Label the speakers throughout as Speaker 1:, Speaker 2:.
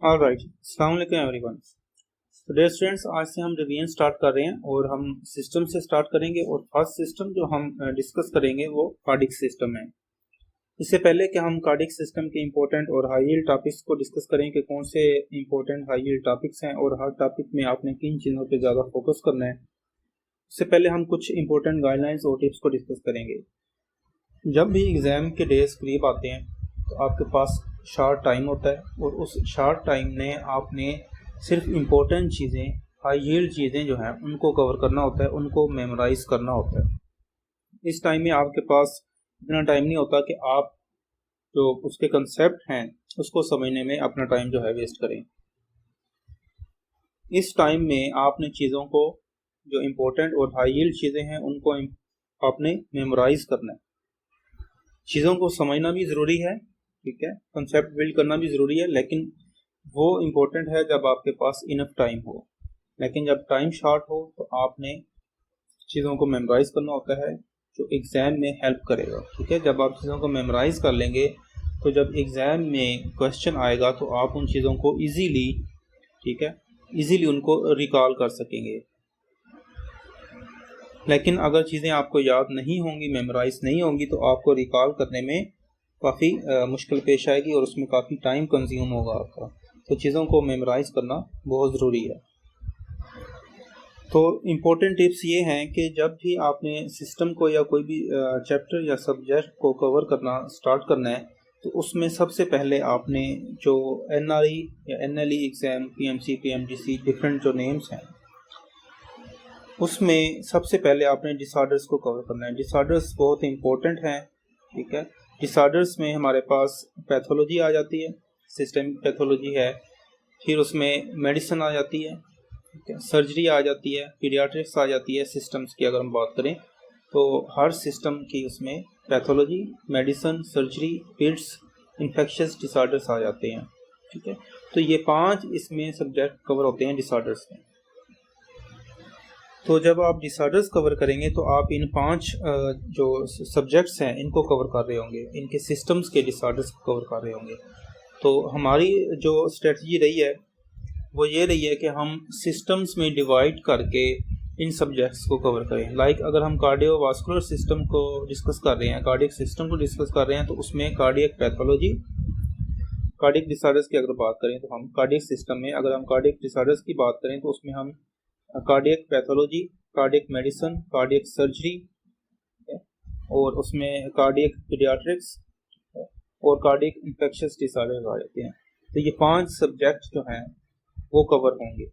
Speaker 1: Alright, अस्सलाम वालेकुम everyone. तो डियर स्टूडेंट्स, आज से हम रिवीजन स्टार्ट कर रहे हैं और हम सिस्टम से स्टार्ट करेंगे। और फर्स्ट सिस्टम जो हम डिस्कस करेंगे वो कार्डिक सिस्टम है। इससे पहले कि हम कार्डिक सिस्टम के इंपॉर्टेंट और हाई यील्ड टॉपिक्स को डिस्कस करें कि कौन से इंपॉर्टेंट हाई यील्ड टॉपिक्स हैं और हर टॉपिक में आपने किन चीज़ों पे ज़्यादा फोकस करना है, उससे पहले हम कुछ इंपॉर्टेंट गाइडलाइंस और टिप्स को डिस्कस करेंगे। जब भी एग्ज़ाम के डेज करीब आते हैं तो आपके पास शार्ट टाइम होता है और उस शार्ट टाइम में आपने सिर्फ इम्पोर्टेंट चीज़ें, हाई यील्ड चीज़ें जो हैं उनको कवर करना होता है, उनको मेमोराइज़ करना होता है। इस टाइम में आपके पास इतना टाइम नहीं होता कि आप जो उसके कंसेप्ट हैं उसको समझने में अपना टाइम जो है वेस्ट करें। इस टाइम में आपने चीज़ों को, जो इम्पोर्टेंट और हाई यील्ड चीज़ें हैं उनको आपने मेमोराइज़ करना है। चीज़ों को समझना भी ज़रूरी है, ठीक है, कंसेप्ट बिल्ड करना भी ज़रूरी है, लेकिन वो इम्पोर्टेंट है जब आपके पास इनफ टाइम हो। लेकिन जब टाइम शॉर्ट हो तो आपने चीज़ों को मेमोराइज करना होता है जो एग्ज़ाम में हेल्प करेगा, ठीक है। जब आप चीज़ों को मेमोराइज कर लेंगे तो जब एग्ज़ाम में क्वेश्चन आएगा तो आप उन चीज़ों को ईजीली, ठीक है, ईजीली उनको रिकॉल कर सकेंगे। लेकिन अगर चीज़ें आपको याद नहीं होंगी, मेमोराइज नहीं होंगी, तो आपको रिकॉल करने में काफ़ी मुश्किल पेश आएगी और उसमें काफ़ी टाइम कंज्यूम होगा आपका। तो चीज़ों को मेमोराइज करना बहुत ज़रूरी है। तो इम्पोर्टेंट टिप्स ये हैं कि जब भी आपने सिस्टम को या कोई भी चैप्टर या सब्जेक्ट को कवर करना स्टार्ट करना है तो उसमें सबसे पहले आपने जो NRE या NLE exam, PMC, PMDC, different जो नेम्स हैं, उसमें सबसे पहले आपने डिसऑर्डर्स को कवर करना है। डिसऑर्डर्स बहुत इंपॉर्टेंट हैं, ठीक है। डिसऑर्डर्स में हमारे पास पैथोलॉजी आ जाती है, सिस्टमिक पैथोलॉजी है, फिर उसमें मेडिसिन आ जाती है, ठीक है, सर्जरी आ जाती है, पीडियाट्रिक्स आ जाती है। सिस्टम्स की अगर हम बात करें तो हर सिस्टम की उसमें pathology, medicine, surgery, peds, infectious disorders आ जाते हैं, ठीक है। तो ये 5 इसमें सब्जेक्ट कवर होते हैं डिसऑर्डर्स में। तो जब आप डिसऑर्डर्स कवर करेंगे तो आप इन 5 जो सब्जेक्ट्स हैं इनको कवर कर रहे होंगे, इनके सिस्टम्स के डिसऑर्डर्स को कवर कर रहे होंगे। तो हमारी जो स्ट्रेटजी रही है वो ये रही है कि हम सिस्टम्स में डिवाइड करके इन सब्जेक्ट्स को कवर करें। लाइक अगर हम कार्डियोवास्कुलर सिस्टम को डिस्कस कर रहे हैं, कार्डियक सिस्टम को डिस्कस कर रहे हैं, तो उसमें कार्डियक पैथोलॉजी, कार्डियक डिसऑर्डर्स की अगर बात करें तो हम कार्डियक सिस्टम में, अगर हम कार्डियक डिसऑर्डर्स की बात करें तो उसमें हम cardiac pathology, cardiac medicine, cardiac surgery और उसमें कार्डियक पीडियाट्रिक्स और कार्डियक इन्फेक्शियस डिसऑर्डर्स आ जाते हैं। तो ये 5 सब्जेक्ट जो हैं वो कवर होंगे।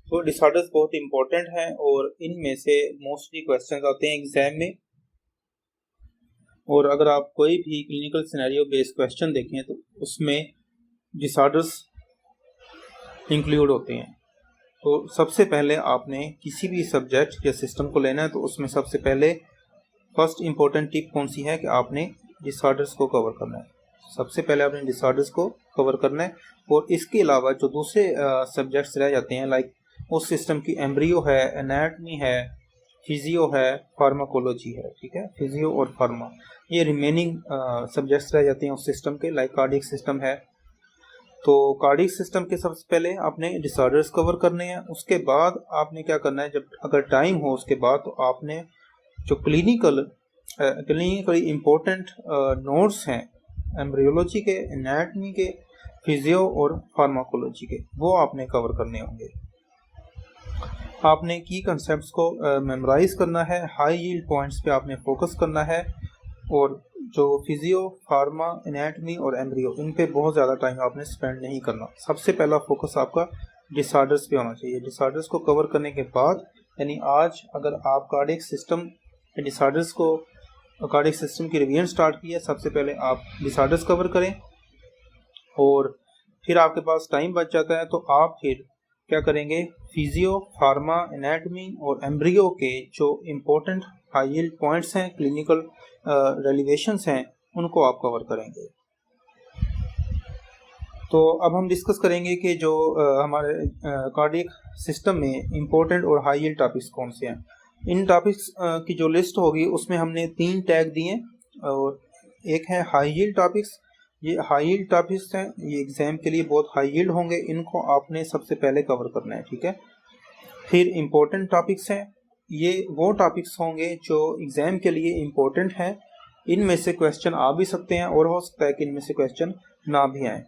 Speaker 1: तो डिसऑर्डर्स बहुत इंपॉर्टेंट हैं और इनमें से मोस्टली क्वेश्चंस आते हैं एग्जाम में। और अगर आप कोई भी क्लिनिकल सिनेरियो बेस्ड क्वेश्चन देखें तो उसमें डिसऑर्डर्स इंक्लूड होते हैं। तो सबसे पहले आपने किसी भी सब्जेक्ट या सिस्टम को लेना है तो उसमें सबसे पहले फर्स्ट इंपॉर्टेंट टिप कौन सी है कि आपने डिसऑर्डर्स को कवर करना है। सबसे पहले आपने डिसऑर्डर्स को कवर करना है और इसके अलावा जो दूसरे सब्जेक्ट्स रह जाते हैं, लाइक उस सिस्टम की एम्ब्रियो है, एनाटमी है, फिजियो है, फार्माकोलॉजी है, ठीक है, फिजियो और फार्मा, ये रिमेनिंग सब्जेक्ट्स रह जाते हैं उस सिस्टम के। लाइक कार्डियक सिस्टम है तो कार्डियक सिस्टम के सबसे पहले आपने डिसऑर्डर्स कवर करने हैं। उसके बाद आपने क्या करना है, जब अगर टाइम हो उसके बाद तो आपने जो क्लिनिकली इम्पोर्टेंट नोट्स हैं एम्ब्रियोलॉजी के, एनाटमी के, फिजियो और फार्माकोलॉजी के, वो आपने कवर करने होंगे। आपने की कंसेप्ट्स को मेमोराइज करना है, हाई यील्ड पॉइंट्स पे आपने फोकस करना है और जो फिजियो, फार्मा, एनाटमी और एम्ब्रियो, इन पे बहुत ज़्यादा टाइम आपने स्पेंड नहीं करना। सबसे पहला फोकस आपका डिसऑर्डर्स पे होना चाहिए। डिसऑर्डर्स को कवर करने के बाद, यानी आज अगर आप कार्डियक सिस्टम डिसऑर्डर्स को, कार्डियक सिस्टम की रिवीजन स्टार्ट की है, सबसे पहले आप डिसऑर्डर्स कवर करें और फिर आपके पास टाइम बच जाता है तो आप फिर क्या करेंगे, फिजियो, फार्मा, एनाटमी और एम्ब्रियो के जो इम्पोर्टेंट हाई यील्ड पॉइंट्स हैं, क्लिनिकल रेलिवेशंस हैं, उनको आप कवर करेंगे। तो अब हम डिस्कस करेंगे कि जो हमारे कार्डियक सिस्टम में इम्पोर्टेंट और हाई यील्ड टॉपिक्स कौन से हैं। इन टॉपिक्स की जो लिस्ट होगी उसमें हमने 3 टैग दिए और एक है हाई यील्ड टॉपिक्स, ये हाई यील्ड टॉपिक्स हैं, ये एग्जाम के लिए बहुत हाई यील्ड होंगे, इनको आपने सबसे पहले कवर करना है, ठीक है। फिर इम्पोर्टेंट टॉपिक्स हैं, ये वो टॉपिक्स होंगे जो एग्जाम के लिए इम्पोर्टेंट हैं, इनमें से क्वेश्चन आ भी सकते हैं और हो सकता है कि इनमें से क्वेश्चन ना भी आए।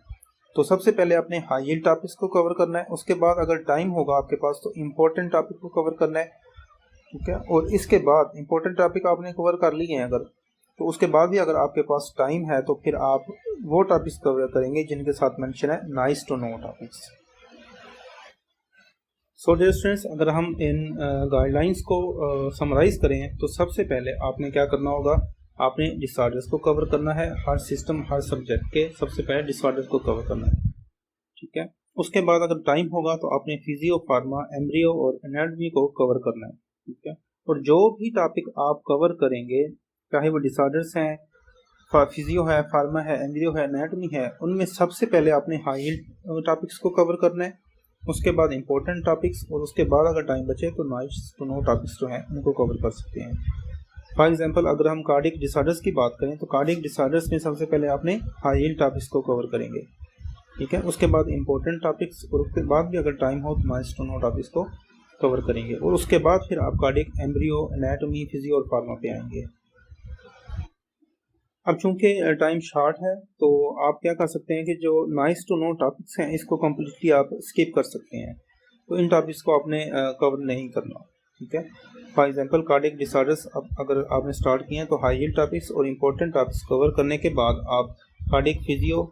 Speaker 1: तो सबसे पहले आपने हाई यील्ड टॉपिक्स को कवर करना है, उसके बाद अगर टाइम होगा आपके पास तो इम्पोर्टेंट टॉपिक को कवर करना है, ठीक है। और इसके बाद इम्पोर्टेंट टॉपिक आपने कवर कर लिए हैं अगर, तो उसके बाद भी अगर आपके पास टाइम है तो फिर आप वो टॉपिक्स कवर करेंगे जिनके साथ मेंशन है nice to know topics. So dear students, अगर हम इन गाइडलाइंस को समराइज करें तो सबसे पहले आपने क्या करना होगा, आपने डिसऑर्डर्स को कवर करना है। हर सिस्टम हर सब्जेक्ट के सबसे पहले डिसऑर्डर्स को कवर करना है, ठीक है। उसके बाद अगर टाइम होगा तो आपने फिजियो, फार्मा, एम्ब्रियो और एनाटॉमी को कवर करना है, ठीक है। और जो भी टॉपिक आप कवर करेंगे, चाहे वो डिसऑर्डर्स हैं, फिजियो है, फार्मा है, एम्ब्रियो है, एनाटॉमी है, उनमें सबसे पहले आपने हाई यील्ड टॉपिक्स को कवर करना है, उसके बाद इंपॉर्टेंट टॉपिक्स, और उसके बाद अगर टाइम बचे तो नाइस टू नो टॉपिक्स जो हैं उनको कवर कर सकते हैं। फॉर एग्जांपल अगर हम कार्डिक डिसऑर्डर्स की बात करें तो कार्डिक डिसऑर्डर्स में सबसे पहले आपने हाई यील्ड टॉपिक्स को कवर करेंगे, ठीक है। उसके बाद इंपॉर्टेंट टॉपिक्स, और उसके बाद भी अगर टाइम हो तो नाइस टू नो टॉपिक्स को कवर करेंगे, और उसके बाद फिर आप कार्डिक, एम्ब्रियो, एनाटॉमी, फिजियो और फार्मा पे आएंगे। अब चूंकि टाइम शॉर्ट है तो आप क्या कर सकते हैं कि जो नाइस टू नो टॉपिक्स हैं इसको कम्प्लीटली आप स्किप कर सकते हैं, तो इन टॉपिक्स को आपने कवर नहीं करना, ठीक है। फॉर एग्जांपल कार्डिक डिसऑर्डर्स अगर आपने स्टार्ट किए हैं तो हाई यील्ड टॉपिक्स और इम्पोर्टेंट टॉपिक्स कवर करने के बाद आप कार्डिक फिजियो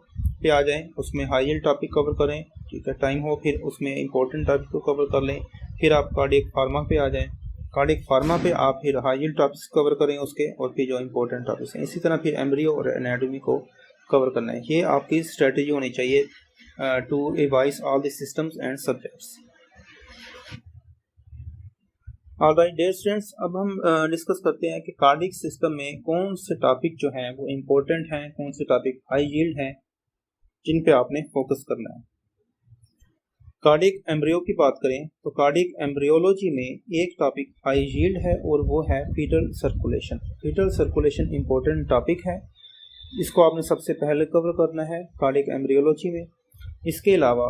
Speaker 1: पे आ जाएं, उसमें हाई यील्ड टॉपिक कवर करें, ठीक है। टाइम हो फिर उसमें इम्पोर्टेंट टॉपिक को कवर कर लें, फिर आप कार्डिक फार्मा पे आ जाएं, कार्डिक फार्मा पे आप फिर हाई यील्ड टॉपिक्स कवर करें उसके, और फिर जो इम्पोर्टेंट टॉपिक्स हैं, इसी तरह फिर एम्ब्रियो और एनाटॉमी को कवर करना है। ये आपकी स्ट्रेटजी होनी चाहिए to revise all the systems and subjects. Alright dear students, अब हम डिस्कस करते हैं कि कार्डिक सिस्टम में कौन से टॉपिक जो हैं वो इम्पोर्टेंट हैं, कौन से टॉपिक हाई यील्ड हैं जिन पे आपने फोकस करना है। कार्डिक एम्ब्रियो की बात करें तो कार्डिक एम्ब्रियोलॉजी में एक टॉपिक हाई यील्ड है और वो है foetal circulation. Foetal circulation important topic है, इसको आपने सबसे पहले कवर करना है कार्डिक एम्ब्रियोलॉजी में। इसके अलावा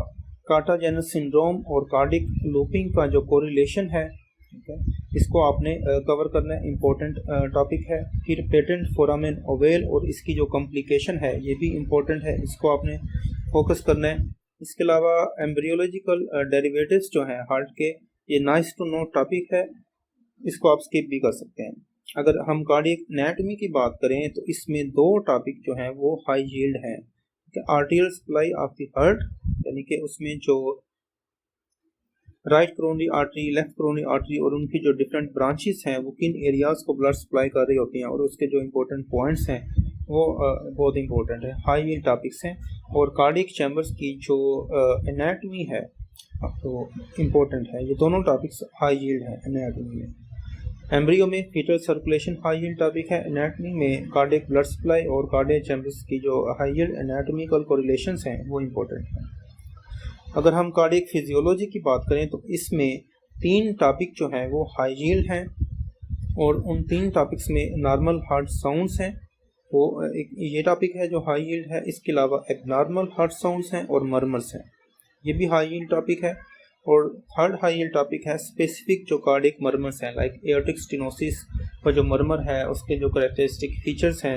Speaker 1: कार्टाजेनस सिंड्रोम और कार्डिक लूपिंग का जो कोरिलेशन है, ठीक है, इसको आपने कवर करना है, इम्पोर्टेंट टॉपिक है। फिर पेटेंट फोरामेन ओवेल और इसकी जो कॉम्प्लिकेशन है ये भी इम्पोर्टेंट है, इसको आपने फोकस करना है। इसके अलावा एम्ब्रियोलॉजिकल डेरिवेटिव्स जो हैं हार्ट के, ये नाइस टू नो टॉपिक है, इसको आप स्किप भी कर सकते हैं। अगर हम कार्डियक एनाटॉमी की बात करें तो इसमें दो टॉपिक जो हैं वो हाई यील्ड हैं, आर्टियल सप्लाई ऑफ द हार्ट, यानी कि उसमें जो right coronary artery, left coronary artery और उनकी जो डिफरेंट ब्रांचेस हैं वो किन एरियाज को ब्लड सप्लाई कर रही होती हैं, और उसके जो इम्पोर्टेंट पॉइंट्स हैं वो बहुत इंपॉर्टेंट है, हाई यील्ड टॉपिक्स हैं। और कार्डियक चैम्बर्स की जो एनाटॉमी है तो इम्पोर्टेंट है, ये दोनों टॉपिक्स हाई यील्ड हैं एनाटॉमी में। एम्ब्रियो में foetal circulation high yield topic है, एनाटॉमी में कार्डियक ब्लड सप्लाई और कार्डियक चैम्बर्स की जो हाई यील्ड एनाटॉमिकल कोरिलेशंस हैं वो इम्पोर्टेंट हैं। अगर हम कार्डियक फिजियोलॉजी की बात करें तो इसमें तीन टॉपिक जो हैं वो हाई यील्ड हैं, और उन तीन टॉपिक्स में नॉर्मल हार्ट साउंड्स हैं, वो एक ये टॉपिक है जो हाई यील्ड है। इसके अलावा एबनॉर्मल हार्ट साउंड्स हैं और मर्मर्स हैं, ये भी हाई यील्ड टॉपिक है। और थर्ड हाई यील्ड टॉपिक है स्पेसिफिक जो कार्डियक मर्मर्स हैं, लाइक एओर्टिक स्टेनोसिस का जो मर्मर है उसके जो कैरेक्टरिस्टिक फीचर्स हैं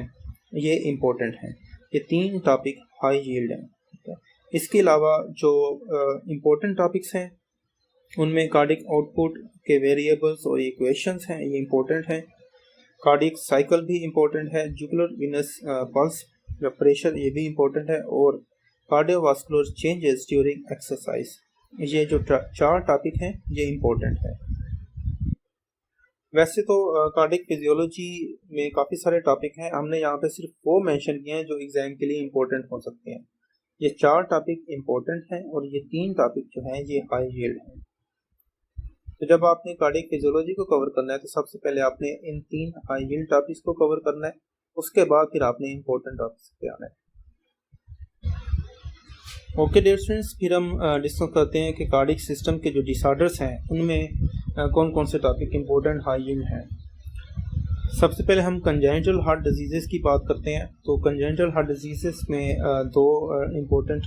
Speaker 1: ये इम्पोर्टेंट हैं। ये तीन टॉपिक हाई यील्ड हैं। इसके अलावा जो इम्पोर्टेंट टॉपिक्स हैं उनमें कार्डिक आउटपुट के वेरिएबल्स और इक्वेशंस हैं, ये इम्पोर्टेंट हैं। कार्डिक साइकिल भी इम्पोर्टेंट है, जुगुलर विनस पल्स या प्रेशर ये भी इम्पोर्टेंट है, और कार्डियोवास्कुलर चेंजेस ड्यूरिंग एक्सरसाइज, ये जो चार टॉपिक हैं ये इम्पोर्टेंट है। वैसे तो कार्डिक फिजियोलॉजी में काफ़ी सारे टॉपिक हैं, हमने यहाँ पे सिर्फ वो मेंशन किए हैं जो एग्जाम के लिए इम्पोर्टेंट हो सकते हैं। ये चार टॉपिक इम्पोर्टेंट हैं और ये तीन टॉपिक जो हैं ये हाई यील्ड हैं। तो जब आपने कार्डिक फिजियोलॉजी को कवर करना है तो सबसे पहले आपने इन तीन हाई यील्ड टॉपिक्स को कवर करना है, उसके बाद फिर आपने इम्पोर्टेंट टॉपिक्स पे आना है। ओके डियर स्टूडेंट्स, फिर हम डिस्कस करते हैं कि कार्डिक सिस्टम के जो डिसऑर्डर्स हैं उनमें कौन कौन से टॉपिक इम्पोर्टेंट हाई यील्ड हैं। सबसे पहले हम कंजेनिटल हार्ट डिजीज़ की बात करते हैं। तो कंजेनिटल हार्ट डिजीज़ में दो इम्पोर्टेंट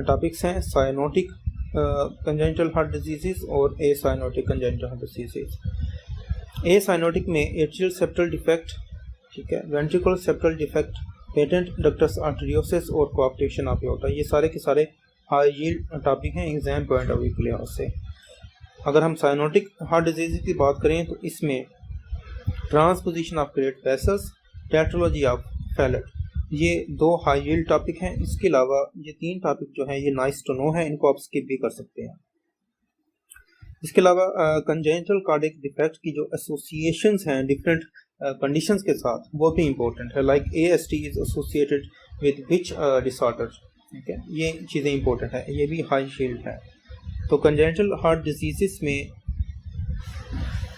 Speaker 1: टॉपिक्स हैं, साइनोटिक कंजेनिटल हार्ट डिजीज़ और ए साइनोटिक कंजेनिटल हार्ट डिजीज़। ए साइनोटिक में एट्रियल सेप्टल डिफेक्ट, ठीक है, ventricular septal defect, patent ductus arteriosus और कोआप्टेशन ऑफ एओर्टा, ये सारे के सारे हाई यील्ड टॉपिक हैं एग्जाम पॉइंट ऑफ व्यू के लिहाज से। अगर हम साइनोटिक हार्ट डिजीज़ की बात करें तो इसमें transposition of great vessels, tetralogy of Fallot, ये दो हाई यील्ड टॉपिक हैं। इसके अलावा ये तीन टॉपिक जो हैं ये नाइस टू नो हैं, इनको आप स्किप भी कर सकते हैं। इसके अलावा कंजेनिटल कार्डियक डिफेक्ट की जो एसोसिएशंस हैं डिफरेंट कंडीशंस के साथ, वो भी इंपॉर्टेंट है। Like AST is associated with which disorder, ठीक है, ये चीज़ें इंपॉर्टेंट है, ये भी हाई यील्ड है। तो कंजेनिटल हार्ट डिजीज़ में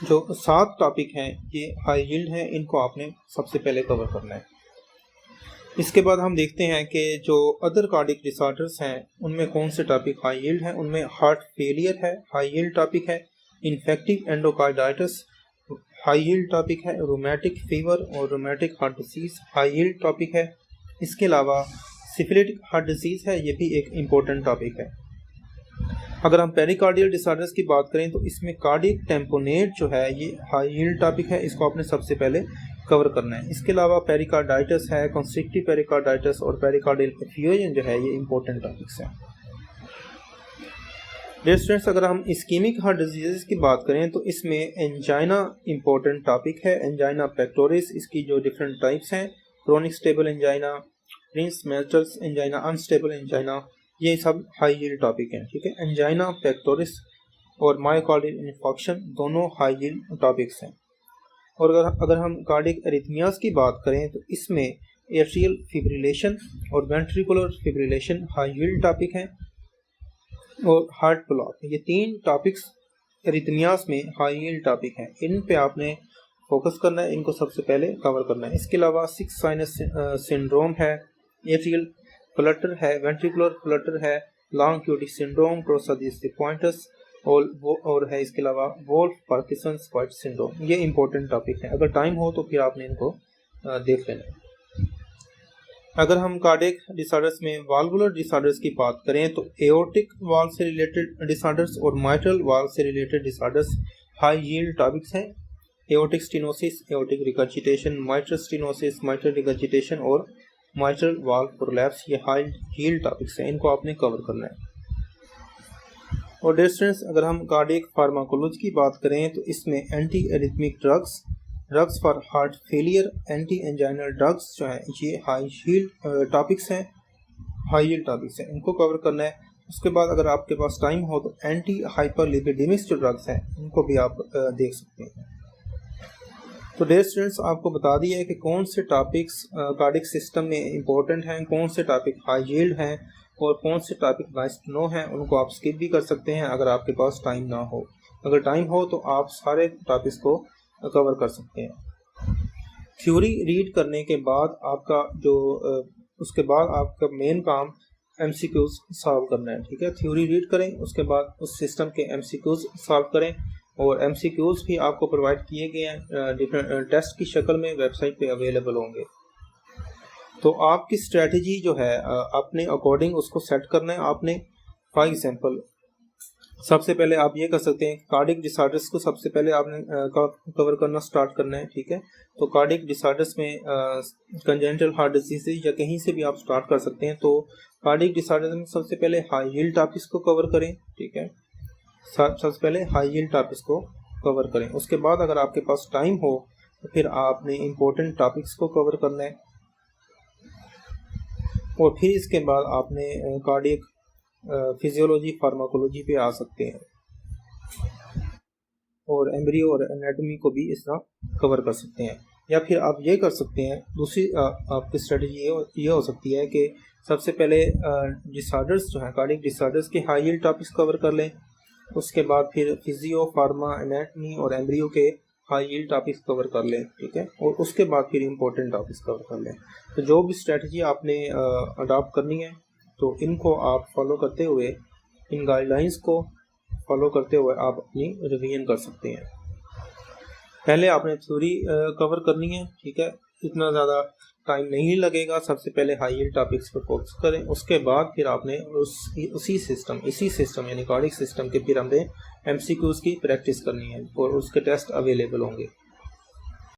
Speaker 1: जो 7 टॉपिक हैं ये हाई यील्ड हैं, इनको आपने सबसे पहले कवर करना है। इसके बाद हम देखते हैं कि जो अदर कार्डियक डिसऑर्डर्स हैं उनमें कौन से टॉपिक हाई यील्ड हैं। उनमें हार्ट फेलियर है, हाई यील्ड टॉपिक है। Infective endocarditis high yield topic है। रोमैटिक फीवर और rheumatic heart disease high yield topic है। इसके अलावा सिफिलिटिक हार्ट डिसीज़ है, ये भी एक इम्पोर्टेंट टॉपिक है। अगर हम पेरिकार्डियल डिसऑर्डर्स की बात करें तो इसमें कार्डियक टेम्पोनेट जो है ये हाई यील्ड टॉपिक है, इसको आपने सबसे पहले कवर करना है। इसके अलावा पेरिकार्डाइटिस है, कंस्ट्रिक्टिव पेरिकार्डाइटिस और पेरिकार्डियल एफ्यूजन जो है ये इंपॉर्टेंट टॉपिक्स हैं। डियर स्टूडेंट्स, अगर हम इस्कीमिक हार्ट डिजीज़ की बात करें तो इसमें एंजाइना इंपॉर्टेंट टॉपिक है। एंजाइना पेक्टोरिस, इसकी जो डिफरेंट टाइप्स हैं, chronic stable angina, Prinzmetal's angina, unstable angina, ये सब हाई यील्ड टॉपिक हैं, ठीक है। एंजाइना पेक्टोरिस और मायोकार्डियल इन्फॉक्शन दोनों हाई यील्ड टॉपिक्स हैं। और अगर हम कार्डियक एरिथमियाज की बात करें तो इसमें एट्रियल फिब्रिलेशन और ventricular fibrillation high yield topic हैं। और हार्ट ब्लॉक, ये तीन टॉपिक्स एरिथमियाज में हाई यील्ड टॉपिक हैं, इन पे आपने फोकस करना है, इनको सबसे पहले कवर करना है। इसके अलावा 6 साइनस सिंड्रोम है, एट्रियल फ्लटर है, वेंट्रिकुलर फ्लटर है, लॉन्ग क्यूटी सिंड्रोम, टोर्सादिस पॉइंटस और है इसके अलावा वोल्फ पार्किंसंस वाइट सिंड्रोम, ये इंपॉर्टेंट टॉपिक है। अगर टाइम हो तो फिर आपने इनको देख लेना है। अगर हम कार्डियक डिसऑर्डर्स में वाल्वुलर डिसऑर्डर्स की बात करें तो एओर्टिक वाल्व से रिलेटेड डिसऑर्डर्स और माइट्रल वाल्व से related disorders high yield topics हैं। Aortic stenosis, aortic regurgitation, mitral stenosis, mitral regurgitation और माइट्रल वाल्व प्रोलैप्स, ये हाई यील्ड टॉपिक्स हैं, इनको आपने कवर करना है। और डियर स्टूडेंट्स, अगर हम कार्डियक फार्माकोलॉजी की बात करें तो इसमें anti arrhythmic drugs, drugs for heart failure, anti anginal drugs जो हैं ये हाई यील्ड टॉपिक्स हैं, हाई यील्ड टॉपिक्स हैं, इनको कवर करना है। उसके बाद अगर आपके पास टाइम हो तो एंटी हाइपरलिपिडेमिक्स जो ड्रग्स हैं इनको भी आप देख सकते हैं। तो डियर स्टूडेंट्स, आपको बता दिया है कि कौन से टॉपिक्स कार्डियक सिस्टम में इंपॉर्टेंट हैं, कौन से टॉपिक हाई यील्ड हैं और कौन से टॉपिक नाइस टू नो हैं। उनको आप स्किप भी कर सकते हैं अगर आपके पास टाइम ना हो। अगर टाइम हो तो आप सारे टॉपिक्स को कवर कर सकते हैं। थ्योरी रीड करने के बाद आपका जो उसके बाद आपका मेन काम MCQs सॉल्व करना है, ठीक है। थ्योरी रीड करें, उसके बाद उस सिस्टम के MCQs सॉल्व करें और MCQs भी आपको प्रोवाइड किए गए हैं डिफरेंट टेस्ट की शक्ल में, वेबसाइट पे अवेलेबल होंगे। तो आपकी स्ट्रेटजी जो है अपने अकॉर्डिंग उसको सेट करना है आपने। फॉर एग्जांपल, सबसे पहले आप ये कर सकते हैं, कार्डियक डिसऑर्डर्स को सबसे पहले आपने कवर करना स्टार्ट करना है, ठीक है। तो कार्डियक डिसऑर्डर्स में कंजेनिटल हार्ट डिजीज या कहीं से भी आप स्टार्ट कर सकते हैं। तो कार्डियक डिसऑर्डर्स में सबसे पहले हाई यील्ड टॉपिक्स को कवर करें, ठीक है। सबसे पहले हाई यील्ड टॉपिक्स को कवर करें। उसके बाद अगर आपके पास टाइम हो तो फिर आपने इम्पोर्टेंट टॉपिक्स को कवर करना है और फिर इसके बाद आपने कार्डियक फिजियोलॉजी फार्माकोलॉजी पे आ सकते हैं और एम्ब्रियो और एनाटॉमी को भी इस तरह कवर कर सकते हैं। या फिर आप ये कर सकते हैं, दूसरी आपकी स्ट्रेटजी ये हो सकती है कि सबसे पहले डिसऑर्डर्स जो हैं कार्डियक डिसऑर्डर्स के हाई यील्ड टॉपिक्स कवर कर लें, उसके बाद फिर फिजियो, फार्मा, एनाटॉमी और एम्ब्रियो के हाई यील्ड टॉपिक्स कवर कर लें, ठीक है। और उसके बाद फिर इंपॉर्टेंट टॉपिक्स कवर कर लें। तो जो भी स्ट्रेटजी आपने अडॉप्ट करनी है तो इनको आप फॉलो करते हुए, इन गाइडलाइंस को फॉलो करते हुए आप अपनी रिवीजन कर सकते हैं। पहले आपने थ्योरी कवर करनी है, ठीक है, इतना ज़्यादा टाइम नहीं लगेगा। सबसे पहले हाई यील्ड टॉपिक्स पर फोकस करें, उसके बाद फिर आपने इसी सिस्टम यानी कार्डिक सिस्टम के फिर हमने MCQs की प्रैक्टिस करनी है और उसके टेस्ट अवेलेबल होंगे।